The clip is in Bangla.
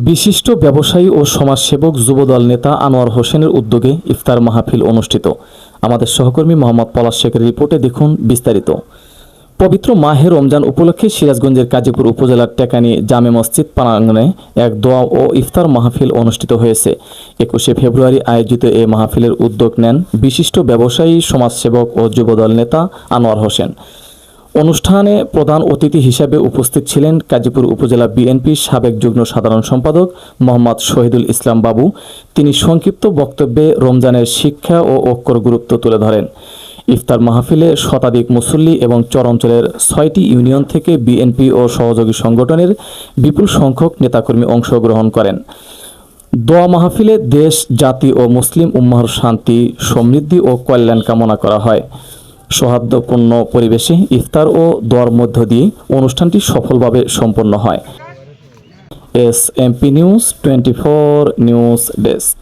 বিশিষ্ট ব্যবসায়ী ও সমাজসেবক যুবদল নেতা আনোয়ার হোসেনের উদ্যোগে ইফতার মাহফিল অনুষ্ঠিত। আমাদের সহকর্মী মোহাম্মদ পলাশ শেখের রিপোর্টে দেখুন বিস্তারিত। পবিত্র মাহে রমজান উপলক্ষে সিরাজগঞ্জের কাজীপুর উপজেলার টেকানী জামে মসজিদ প্রাঙ্গণে এক দোয়া ও ইফতার মাহফিল অনুষ্ঠিত হয়েছে। 21শে ফেব্রুয়ারি আয়োজিত এই মাহফিলের উদ্যোগ নেন বিশিষ্ট ব্যবসায়ী, সমাজসেবক ও যুবদল নেতা আনোয়ার হোসেন। অনুষ্ঠানে প্রধান অতিথি হিসেবে উপস্থিত ছিলেন কাজীপুর উপজেলা বিএনপির সাবেক যুগ্ম সাধারণ সম্পাদক মোহাম্মদ শহীদুল ইসলাম বাবু। তিনি সংক্ষিপ্ত বক্তব্যে রমজানের শিক্ষা ও ঐক্যর গুরুত্ব তুলে ধরেন। ইফতার মাহফিলে শতাধিক মুসল্লি এবং চর অঞ্চলের 6টি ইউনিয়ন থেকে বিএনপি ও সহযোগী সংগঠনের বিপুল সংখ্যক নেতাকর্মী অংশগ্রহণ করেন। দোয়া মাহফিলে দেশ, জাতি ও মুসলিম উম্মাহর শান্তি, সমৃদ্ধি ও কল্যাণ কামনা করা হয়। সৌহার্দ্যপূর্ণ পরিবেশে ইফতার ও দোয়ার মধ্য দিয়ে অনুষ্ঠানটি সফলভাবে সম্পন্ন হয়। SMP news 24 news desk.